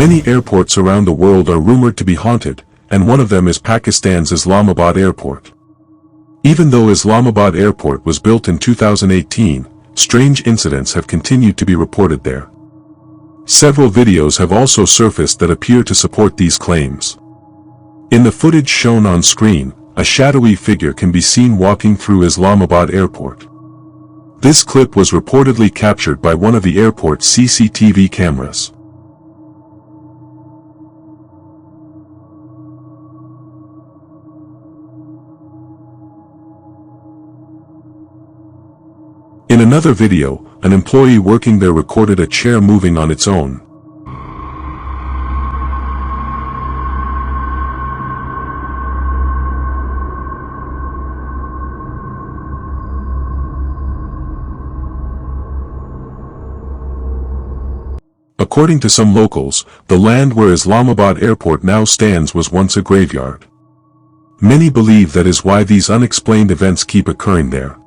Many airports around the world are rumored to be haunted, and one of them is Pakistan's Islamabad airport. Even though Islamabad airport was built in 2018, strange incidents have continued to be reported there. Several videos have also surfaced that appear to support these claims. In the footage shown on screen, a shadowy figure can be seen walking through Islamabad airport. This clip was reportedly captured by one of the airport's CCTV cameras. In another video, an employee working there recorded a chair moving on its own. According to some locals, the land where Islamabad airport now stands was once a graveyard. Many believe that is why these unexplained events keep occurring there.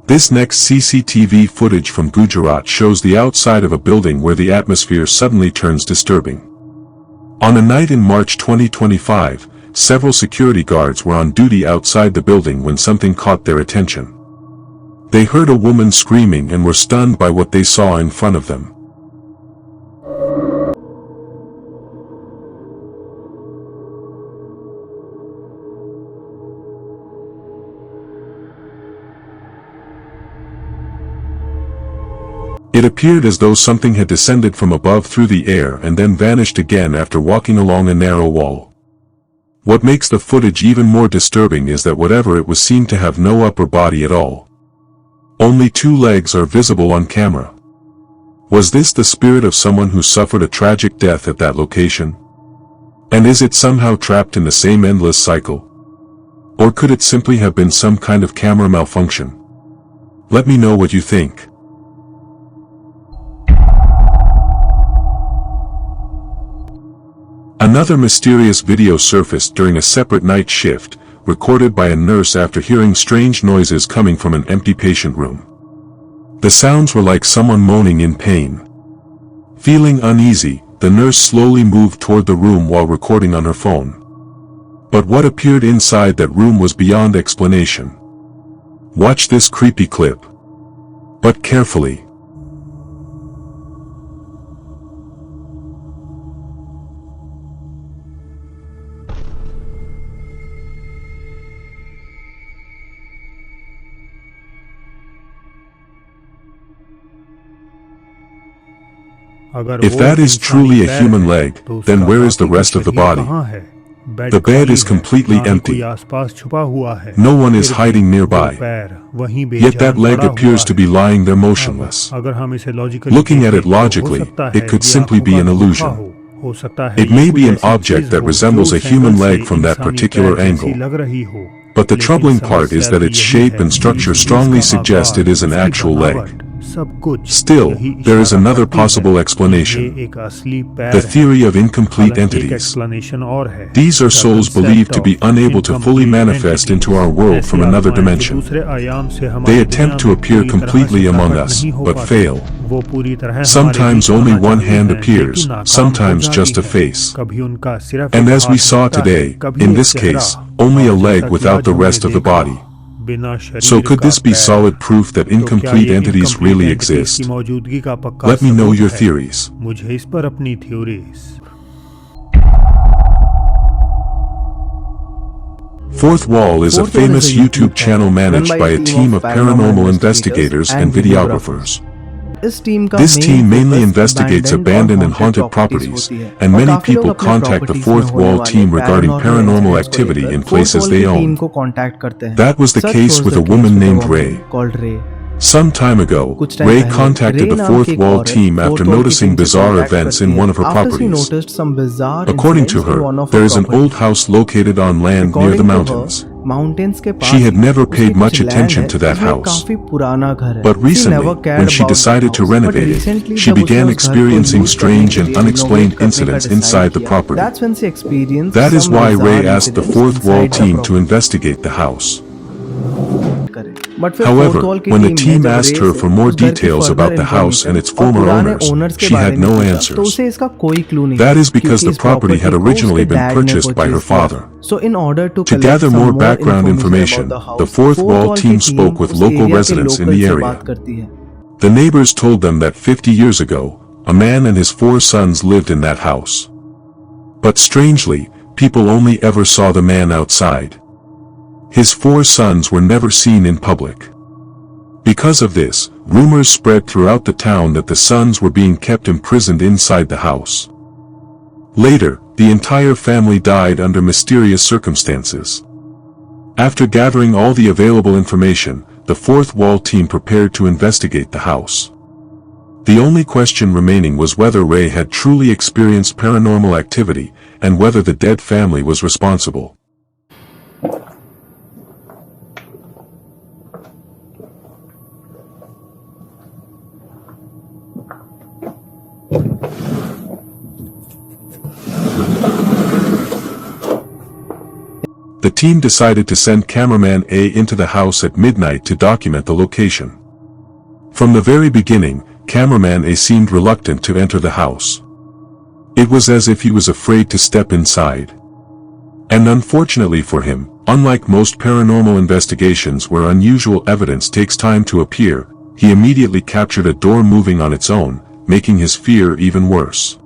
This next CCTV footage from Gujarat shows the outside of a building where the atmosphere suddenly turns disturbing. On a night in March 2025, several security guards were on duty outside the building when something caught their attention. They heard a woman screaming and were stunned by what they saw in front of them. It appeared as though something had descended from above through the air and then vanished again after walking along a narrow wall. What makes the footage even more disturbing is that whatever it was seemed to have no upper body at all. Only 2 legs are visible on camera. Was this the spirit of someone who suffered a tragic death at that location? And is it somehow trapped in the same endless cycle? Or could it simply have been some kind of camera malfunction? Let me know what you think. Another mysterious video surfaced during a separate night shift, recorded by a nurse after hearing strange noises coming from an empty patient room. The sounds were like someone moaning in pain. Feeling uneasy, the nurse slowly moved toward the room while recording on her phone. But what appeared inside that room was beyond explanation. Watch this creepy clip. But carefully. If that is truly a human leg, then where is the rest of the body? The bed is completely empty. No one is hiding nearby. Yet that leg appears to be lying there motionless. Looking at it logically, it could simply be an illusion. It may be an object that resembles a human leg from that particular angle. But the troubling part is that its shape and structure strongly suggest it is an actual leg. Still, there is another possible explanation. The theory of incomplete entities. These are souls believed to be unable to fully manifest into our world from another dimension. They attempt to appear completely among us, but fail. Sometimes only one hand appears, sometimes just a face. And as we saw today, in this case, only a leg without the rest of the body. So could this be solid proof that incomplete entities really exist? Let me know your theories. Fourth Wall is a famous YouTube channel managed by a team of paranormal investigators and videographers. This team mainly investigates abandoned and haunted properties, and many people contact the Fourth Wall team regarding paranormal activity in places they own. That was the case with a woman named Ray. Some time ago, Ray contacted the Fourth Wall team after noticing bizarre events in one of her properties. According to her, there is an old house located on land near the mountains. Mountains के पास She had never उसकी paid कुछ much land attention है, to that जिसमें house. काफी पुराना घर है. But She recently, never cared when she about decided the to house. renovate But it, recently, she जब उसने began उस घर को experiencing use करने strange के and लिए unexplained renovate करने का incidents decide inside the किया. property. That's when she experienced That is some why Ray bizarre asked the incidents fourth wall inside the team to property. investigate the house. But फिर However, fourth wall की when the team ने team जब asked Ray her से for more उस घर की details further about the house and its information और former पुराने owners, owners के she बारे had में no पूछा, तो answers. उसे इसका कोई क्लू नहीं That था, is because क्योंकि the इस property had property को originally उसके been dad ने purchased by her purchase किया father. था. So in order to To collect gather some more more background information information, about the house, the fourth wall की team team spoke with उस local area के residents in local the से area. बात करती है. The neighbors told them that 50 years ago, a man and his 4 sons lived in that house. But strangely, people only ever saw the man outside. His 4 sons were never seen in public. Because of this, rumors spread throughout the town that the sons were being kept imprisoned inside the house. Later, the entire family died under mysterious circumstances. After gathering all the available information, the fourth wall team prepared to investigate the house. The only question remaining was whether Ray had truly experienced paranormal activity, and whether the dead family was responsible. The team decided to send cameraman A into the house at midnight to document the location. From the very beginning, cameraman A seemed reluctant to enter the house. It was as if he was afraid to step inside. And unfortunately for him, unlike most paranormal investigations where unusual evidence takes time to appear, he immediately captured a door moving on its own, making his fear even worse.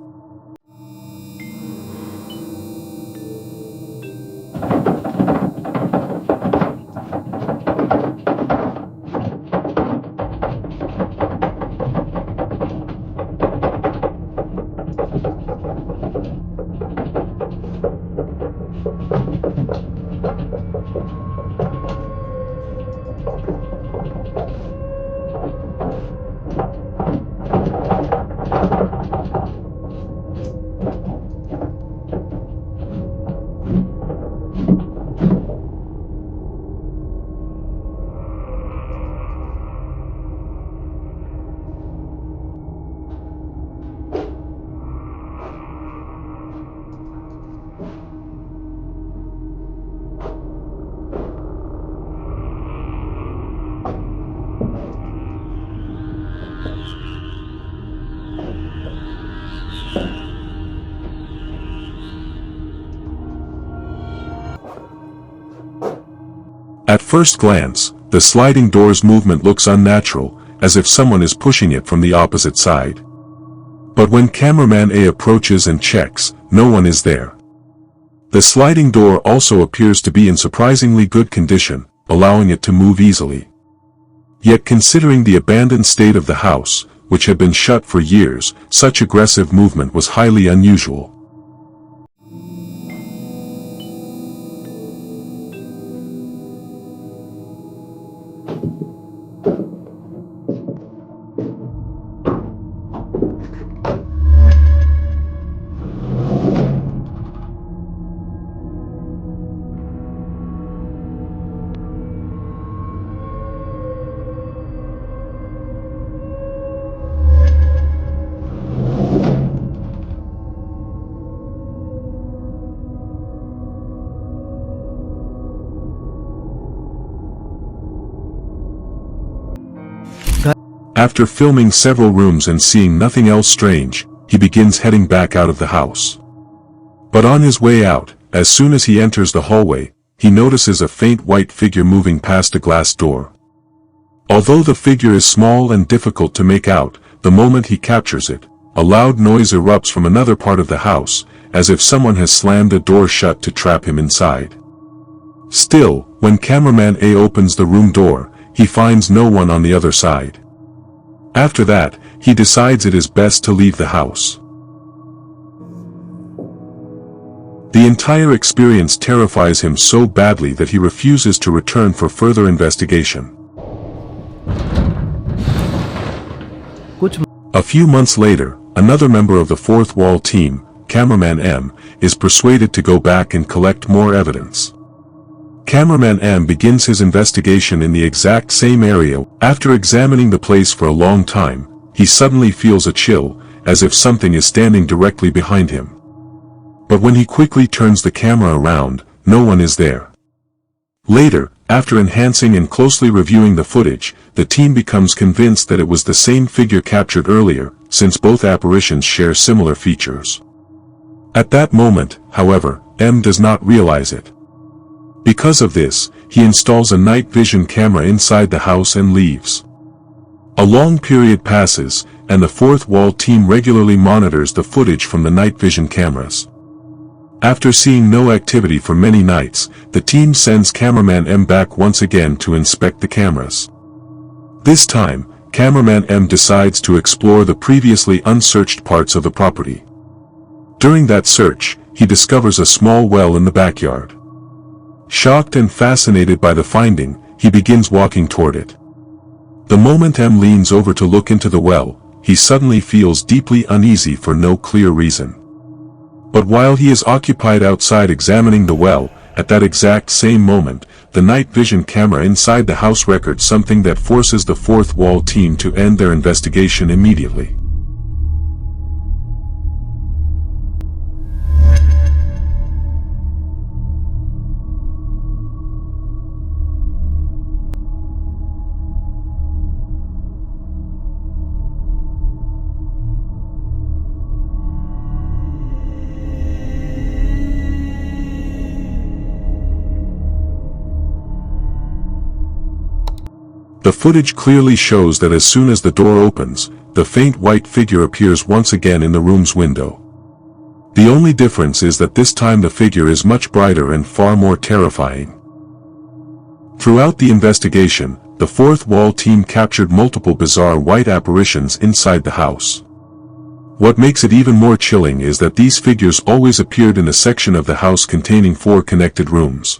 At first glance, the sliding door's movement looks unnatural, as if someone is pushing it from the opposite side. But when cameraman A approaches and checks, no one is there. The sliding door also appears to be in surprisingly good condition, allowing it to move easily. Yet considering the abandoned state of the house, which had been shut for years, such aggressive movement was highly unusual. After filming several rooms and seeing nothing else strange, he begins heading back out of the house. But on his way out, as soon as he enters the hallway, he notices a faint white figure moving past a glass door. Although the figure is small and difficult to make out, the moment he captures it, a loud noise erupts from another part of the house, as if someone has slammed the door shut to trap him inside. Still, when cameraman A opens the room door, he finds no one on the other side. After that, he decides it is best to leave the house. The entire experience terrifies him so badly that he refuses to return for further investigation. A few months later, another member of the fourth wall team, cameraman M, is persuaded to go back and collect more evidence. Cameraman M begins his investigation in the exact same area. After examining the place for a long time, he suddenly feels a chill, as if something is standing directly behind him. But when he quickly turns the camera around, no one is there. Later, after enhancing and closely reviewing the footage, the team becomes convinced that it was the same figure captured earlier, since both apparitions share similar features. At that moment, however, M does not realize it. Because of this, he installs a night vision camera inside the house and leaves. A long period passes, and the fourth wall team regularly monitors the footage from the night vision cameras. After seeing no activity for many nights, the team sends cameraman M back once again to inspect the cameras. This time, cameraman M decides to explore the previously unsearched parts of the property. During that search, he discovers a small well in the backyard. Shocked and fascinated by the finding, he begins walking toward it. The moment M leans over to look into the well, he suddenly feels deeply uneasy for no clear reason. But while he is occupied outside examining the well, at that exact same moment, the night vision camera inside the house records something that forces the fourth wall team to end their investigation immediately. The footage clearly shows that as soon as the door opens, the faint white figure appears once again in the room's window. The only difference is that this time the figure is much brighter and far more terrifying. Throughout the investigation, the fourth wall team captured multiple bizarre white apparitions inside the house. What makes it even more chilling is that these figures always appeared in a section of the house containing 4 connected rooms.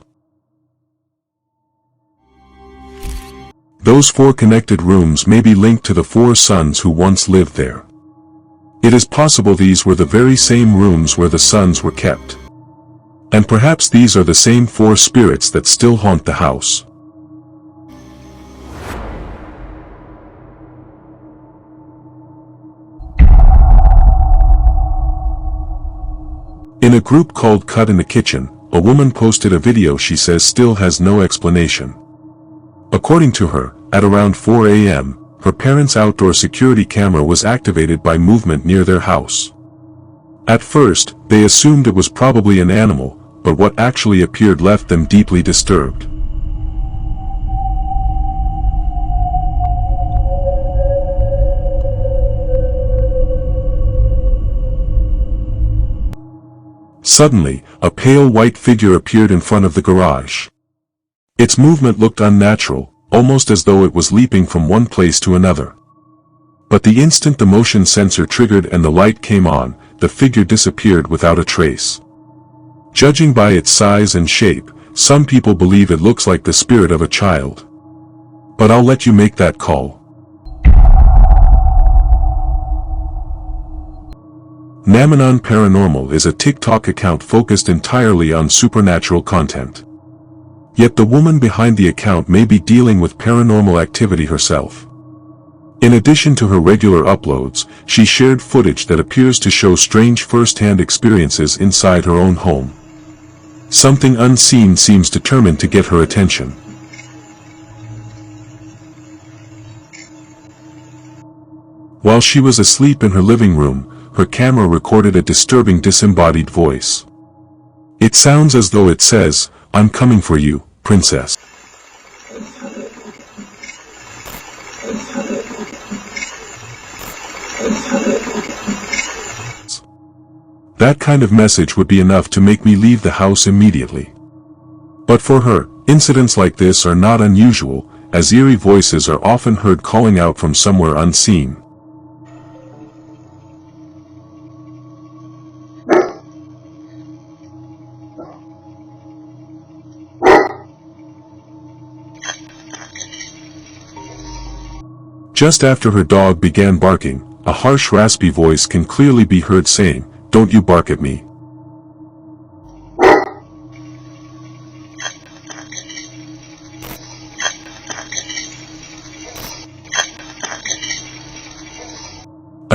Those 4 connected rooms may be linked to the 4 sons who once lived there. It is possible these were the very same rooms where the sons were kept. And perhaps these are the same 4 spirits that still haunt the house. In a group called Cut in the Kitchen, a woman posted a video she says still has no explanation. According to her, at around 4 a.m., her parents' outdoor security camera was activated by movement near their house. At first, they assumed it was probably an animal, but what actually appeared left them deeply disturbed. Suddenly, a pale white figure appeared in front of the garage. Its movement looked unnatural, almost as though it was leaping from one place to another. But the instant the motion sensor triggered and the light came on, the figure disappeared without a trace. Judging by its size and shape, some people believe it looks like the spirit of a child. But I'll let you make that call. Namanon Paranormal is a TikTok account focused entirely on supernatural content. Yet the woman behind the account may be dealing with paranormal activity herself. In addition to her regular uploads, she shared footage that appears to show strange first-hand experiences inside her own home. Something unseen seems determined to get her attention. While she was asleep in her living room, her camera recorded a disturbing disembodied voice. It sounds as though it says, "I'm coming for you, princess." That kind of message would be enough to make me leave the house immediately. But for her, incidents like this are not unusual, as eerie voices are often heard calling out from somewhere unseen. Just after her dog began barking, a harsh raspy voice can clearly be heard saying, "Don't you bark at me."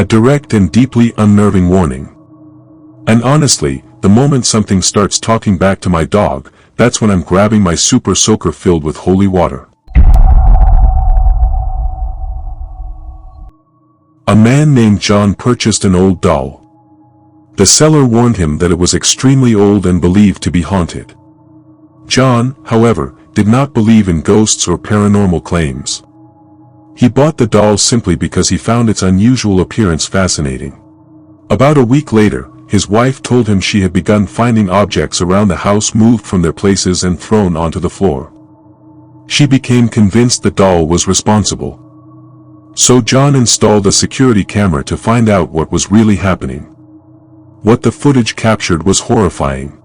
A direct and deeply unnerving warning. And honestly, the moment something starts talking back to my dog, that's when I'm grabbing my super soaker filled with holy water. A man named John purchased an old doll. The seller warned him that it was extremely old and believed to be haunted. John, however, did not believe in ghosts or paranormal claims. He bought the doll simply because he found its unusual appearance fascinating. About a week later, his wife told him she had begun finding objects around the house moved from their places and thrown onto the floor. She became convinced the doll was responsible. So John installed a security camera to find out what was really happening. What the footage captured was horrifying.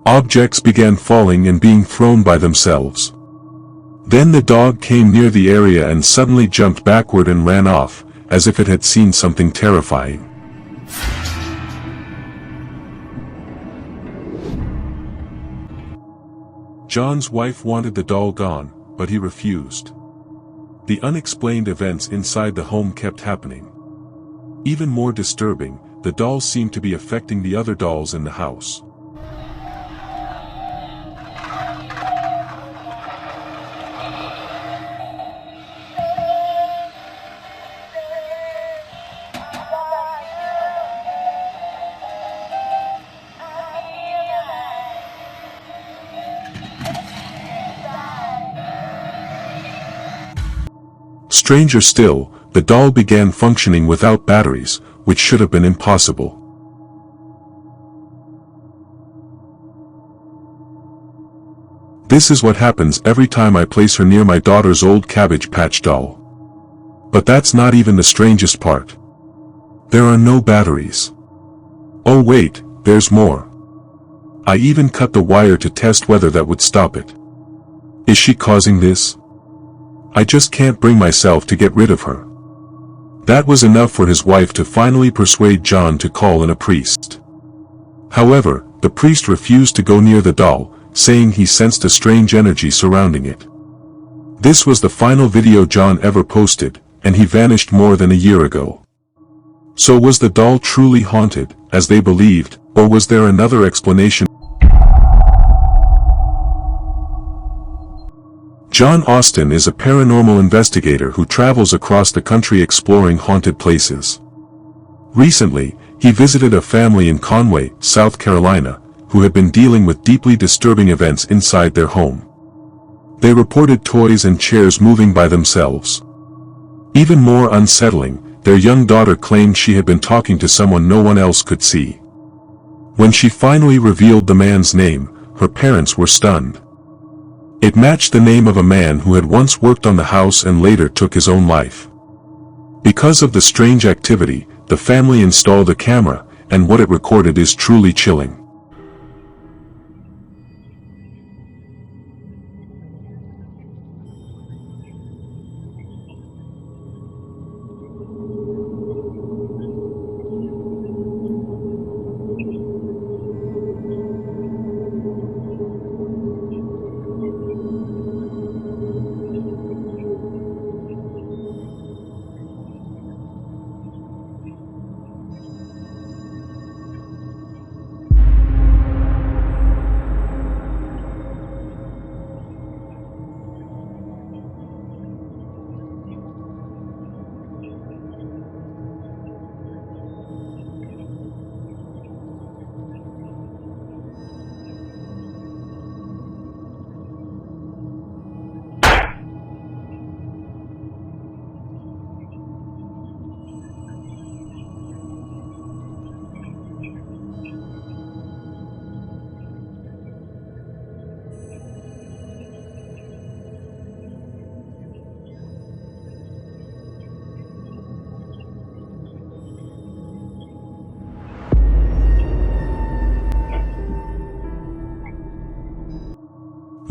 Objects began falling and being thrown by themselves. Then the dog came near the area and suddenly jumped backward and ran off, as if it had seen something terrifying. John's wife wanted the doll gone, but he refused. The unexplained events inside the home kept happening. Even more disturbing, the doll seemed to be affecting the other dolls in the house. Stranger still, the doll began functioning without batteries, which should have been impossible. This is what happens every time I place her near my daughter's old Cabbage Patch doll. But that's not even the strangest part. There are no batteries. Oh wait, there's more. I even cut the wire to test whether that would stop it. Is she causing this? I just can't bring myself to get rid of her. That was enough for his wife to finally persuade John to call in a priest. However, the priest refused to go near the doll, saying he sensed a strange energy surrounding it. This was the final video John ever posted, and he vanished more than a year ago. So was the doll truly haunted, as they believed, or was there another explanation? John Austin is a paranormal investigator who travels across the country exploring haunted places. Recently, he visited a family in Conway, South Carolina, who had been dealing with deeply disturbing events inside their home. They reported toys and chairs moving by themselves. Even more unsettling, their young daughter claimed she had been talking to someone no one else could see. When she finally revealed the man's name, her parents were stunned. It matched the name of a man who had once worked on the house and later took his own life. Because of the strange activity, the family installed a camera, and what it recorded is truly chilling.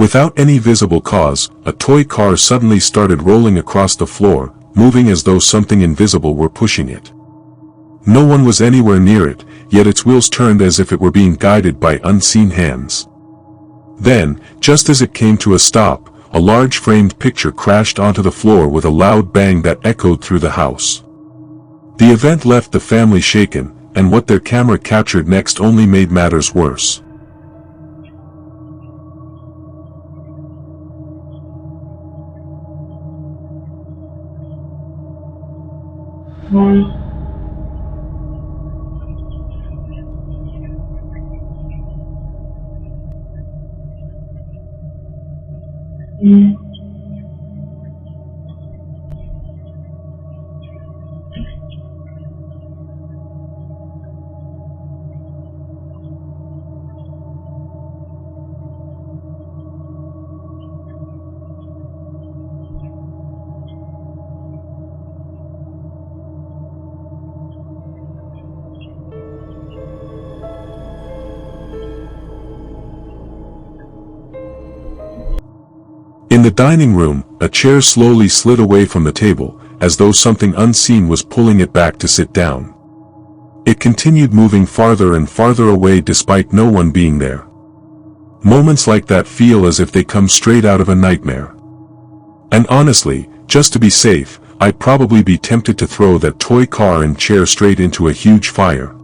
Without any visible cause, a toy car suddenly started rolling across the floor, moving as though something invisible were pushing it. No one was anywhere near it, yet its wheels turned as if it were being guided by unseen hands. Then, just as it came to a stop, a large framed picture crashed onto the floor with a loud bang that echoed through the house. The event left the family shaken, and what their camera captured next only made matters worse. In the dining room, a chair slowly slid away from the table, as though something unseen was pulling it back to sit down. It continued moving farther and farther away despite no one being there. Moments like that feel as if they come straight out of a nightmare. And honestly, just to be safe, I'd probably be tempted to throw that toy car and chair straight into a huge fire.